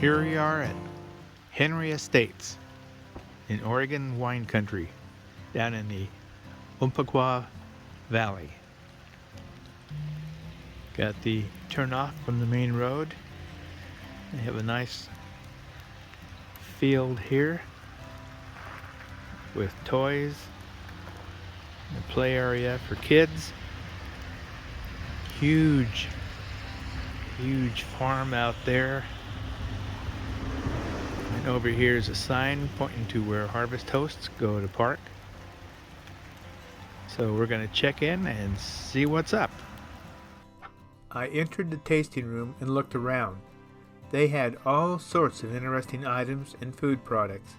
Here we are at Henry Estates in Oregon wine country, down in the Umpqua Valley. Got the turnoff from the main road. They have a nice field here with toys, a play area for kids. Huge farm out there. And over here is a sign pointing to where harvest hosts go to park. So we're going to check in and see what's up. I entered the tasting room and looked around. They had all sorts of interesting items and food products.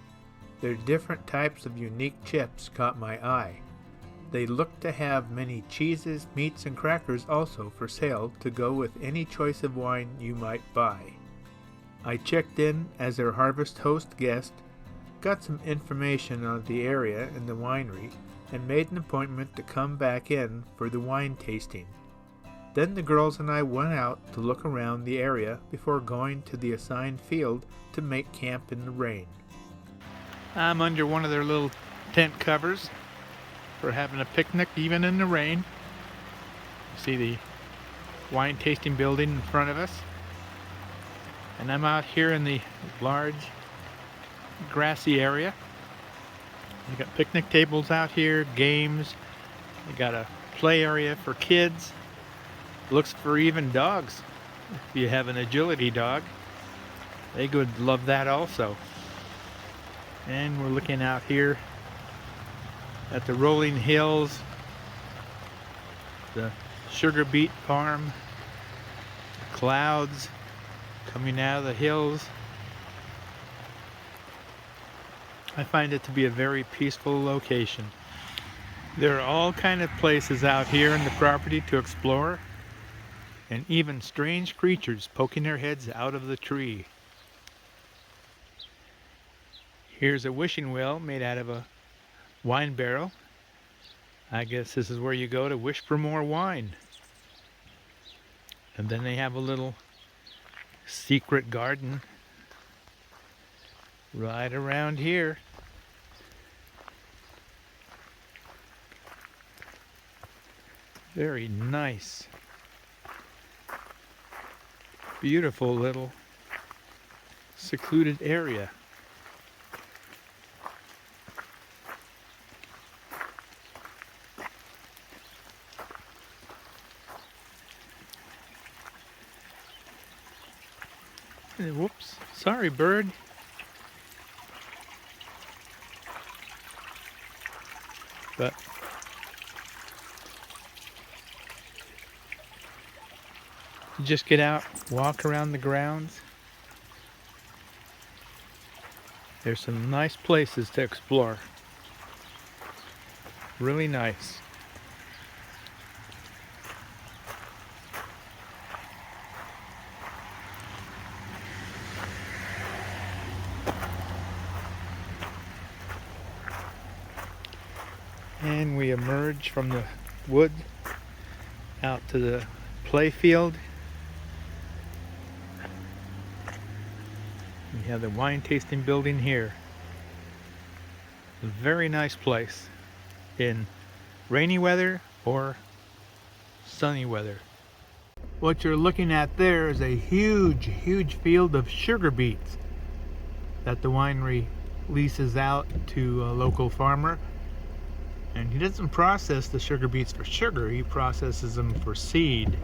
Their different types of unique chips caught my eye. They looked to have many cheeses, meats, and crackers also for sale to go with any choice of wine you might buy. I checked in as their harvest host guest, got some information on the area and the winery, and made an appointment to come back in for the wine tasting. Then the girls and I went out to look around the area before going to the assigned field to make camp in the rain. I'm under one of their little tent covers for having a picnic even in the rain. You see the wine tasting building in front of us. And I'm out here in the large grassy area. You got picnic tables out here, games. You got a play area for kids. Looks for even dogs. If you have an agility dog, they would love that also. And we're looking out here at the rolling hills, the sugar beet farm, clouds coming out of the hills. I find it to be a very peaceful location. There are all kind of places out here in the property to explore, and even strange creatures poking their heads out of the tree. Here's a wishing well made out of a wine barrel. I guess this is where you go to wish for more wine. And then they have a little secret garden right around here. Very nice. Beautiful little secluded area. Whoops, sorry bird. But you just get out, walk around the grounds. There's some nice places to explore. Really nice. And we emerge from the wood out to the play field. We have the wine tasting building here. A very nice place in rainy weather or sunny weather. What you're looking at there is a huge field of sugar beets that the winery leases out to a local farmer. And he doesn't process the sugar beets for sugar, he processes them for seed.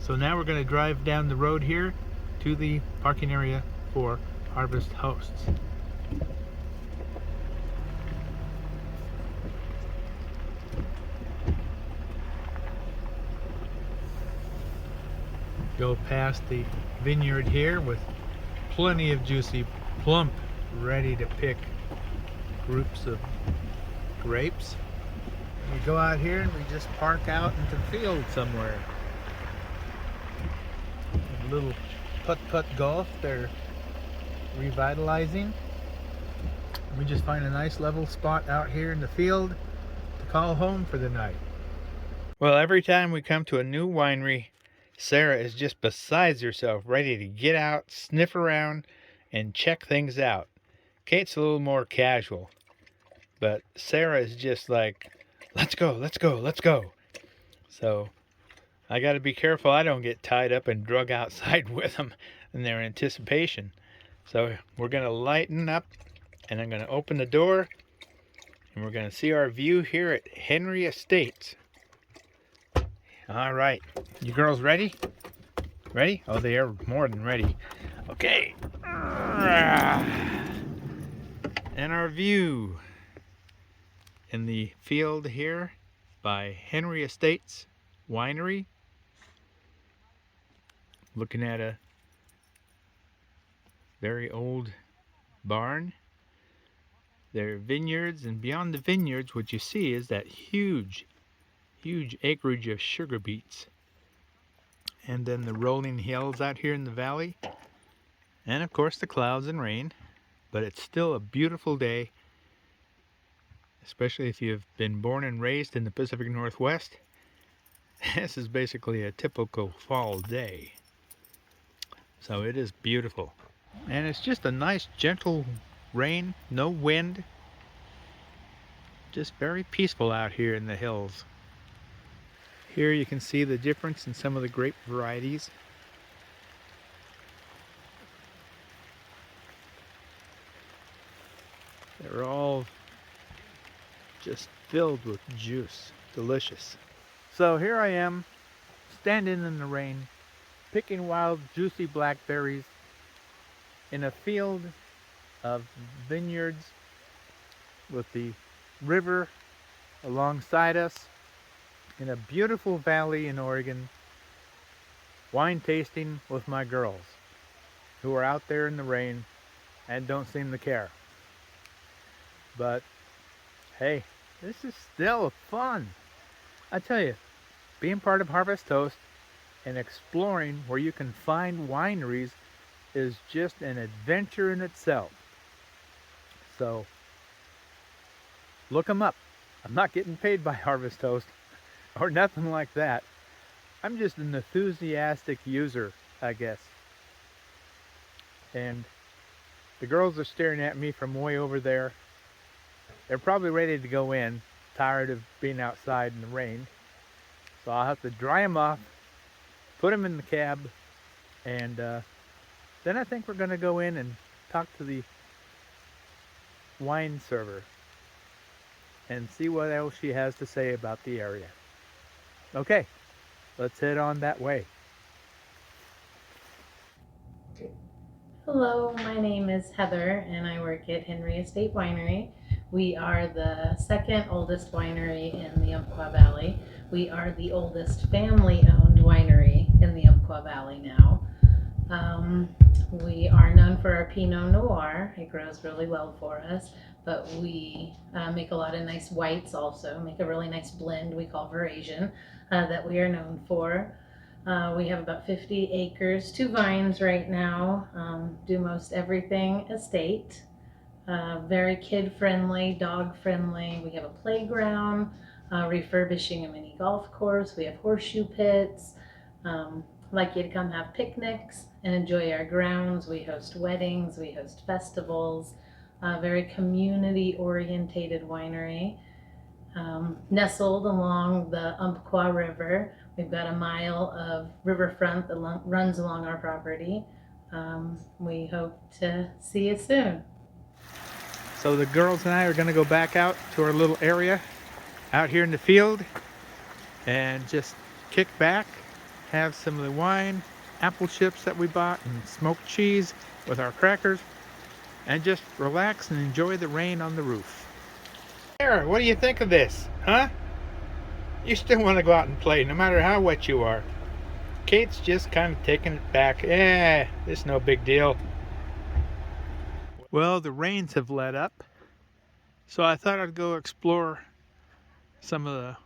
So now we're going to drive down the road here to the parking area for harvest hosts. Go past the vineyard here with plenty of juicy, plump, ready to pick groups of grapes. We go out here and we just park out into the field somewhere. A little putt-putt golf they're revitalizing. We just find a nice level spot out here in the field to call home for the night. Well, every time we come to a new winery, Sarah is just besides herself, ready to get out, sniff around, and check things out. Kate's a little more casual, but Sarah is just like, let's go, let's go, let's go. So I got to be careful I don't get tied up and drug outside with them in their anticipation. So we're going to lighten up, and I'm going to open the door, and we're going to see our view here at Henry Estates. All right, you girls ready? Ready? Oh, they are more than ready. Okay. And our view in the field here by Henry Estate Winery. Looking at a very old barn. There are vineyards, and beyond the vineyards, what you see is that huge acreage of sugar beets. And then the rolling hills out here in the valley. And of course the clouds and rain. But it's still a beautiful day, especially if you've been born and raised in the Pacific Northwest. This is basically a typical fall day. So it is beautiful. And it's just a nice gentle rain, no wind. Just very peaceful out here in the hills. Here you can see the difference in some of the grape varieties. They're all just filled with juice. Delicious. So here I am, standing in the rain, picking wild, juicy blackberries in a field of vineyards with the river alongside us in a beautiful valley in Oregon, wine tasting with my girls who are out there in the rain and don't seem to care. But hey, this is still fun. I tell you, being part of Harvest Toast and exploring where you can find wineries is just an adventure in itself. So look them up. I'm not getting paid by Harvest Toast or nothing like that. I'm just an enthusiastic user, I guess. And the girls are staring at me from way over there. They're probably ready to go in, tired of being outside in the rain. So I'll have to dry them off, put them in the cab, and then I think we're going to go in and talk to the wine server and see what else she has to say about the area. Okay, let's head on that way. Hello, my name is Heather and I work at Henry Estate Winery. We are the second oldest winery in the Umpqua Valley. We are the oldest family-owned winery in the Umpqua Valley now. We are known for our Pinot Noir. It grows really well for us, but we make a lot of nice whites also, make a really nice blend we call RV'N that we are known for. We have about 50 acres, 2 vines right now, do most everything estate. Very kid-friendly, dog-friendly. We have a playground, refurbishing a mini golf course. We have horseshoe pits. Like you to come have picnics and enjoy our grounds. We host weddings, we host festivals. Very community-orientated winery. Nestled along the Umpqua River. We've got a mile of riverfront that runs along our property. We hope to see you soon. So the girls and I are going to go back out to our little area out here in the field and just kick back, have some of the wine, apple chips that we bought, and smoked cheese with our crackers, and just relax and enjoy the rain on the roof. Sarah, what do you think of this, huh? You still want to go out and play no matter how wet you are. Kate's just kind of taking it back. It's no big deal. Well, the rains have let up, so I thought I'd go explore some of the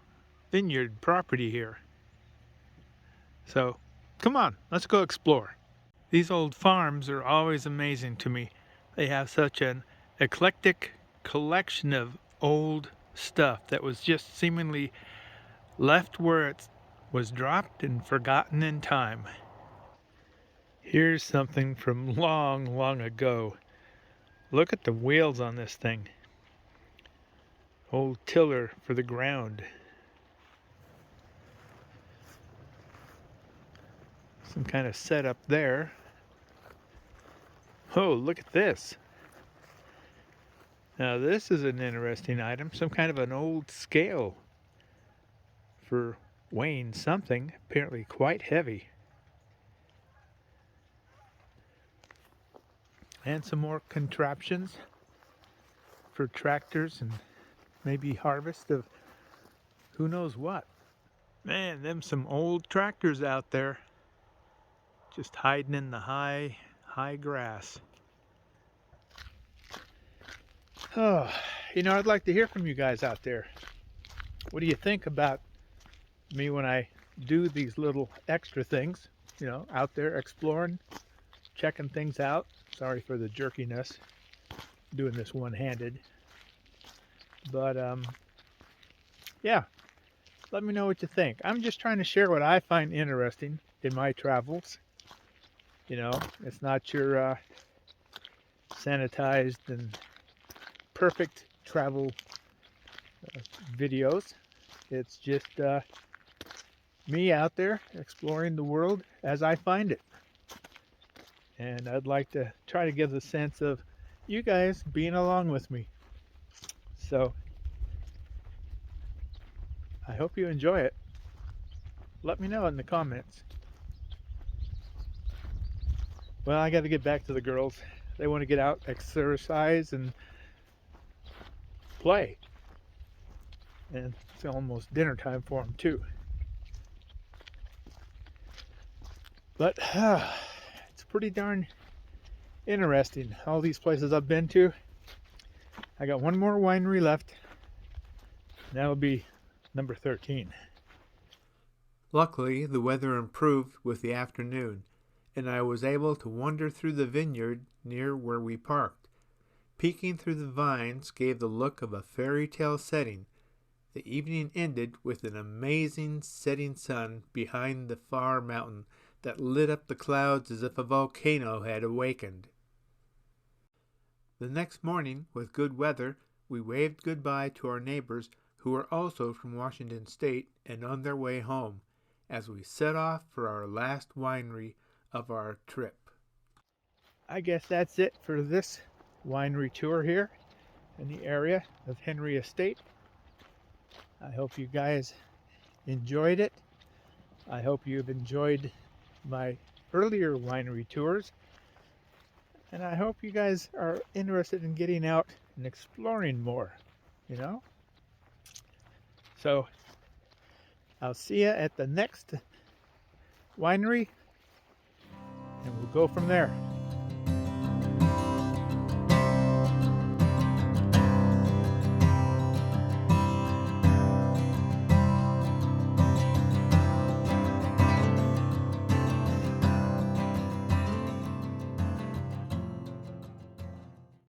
vineyard property here. So, come on, let's go explore. These old farms are always amazing to me. They have such an eclectic collection of old stuff that was just seemingly left where it's was dropped and forgotten in time. Here's something from long, long ago. Look at the wheels on this thing. Old tiller for the ground. Some kind of setup there. Oh, look at this. Now this is an interesting item. Some kind of an old scale for weighing something, apparently quite heavy. And some more contraptions for tractors and maybe harvest of who knows what. Man, them some old tractors out there. Just hiding in the high grass. Oh, you know, I'd like to hear from you guys out there. What do you think about me when I do these little extra things? You know, out there exploring, checking things out. Sorry for the jerkiness, doing this one-handed. But, yeah, let me know what you think. I'm just trying to share what I find interesting in my travels. You know, it's not your sanitized and perfect travel videos. It's just me out there exploring the world as I find it. And I'd like to try to give the sense of you guys being along with me. So I hope you enjoy it. Let me know in the comments. Well, I got to get back to the girls. They want to get out, exercise, and play. And it's almost dinner time for them too. But it's pretty darn interesting, all these places I've been to. I got one more winery left. That'll be number 13. Luckily, the weather improved with the afternoon, and I was able to wander through the vineyard near where we parked. Peeking through the vines gave the look of a fairy tale setting. The evening ended with an amazing setting sun behind the far mountain that lit up the clouds as if a volcano had awakened. The next morning, with good weather, we waved goodbye to our neighbors who were also from Washington State and on their way home, as we set off for our last winery of our trip. I guess that's it for this winery tour here in the area of Henry Estate. I hope you guys enjoyed it. I hope you've enjoyed my earlier winery tours. And I hope you guys are interested in getting out and exploring more, you know? So, I'll see you at the next winery, and we'll go from there.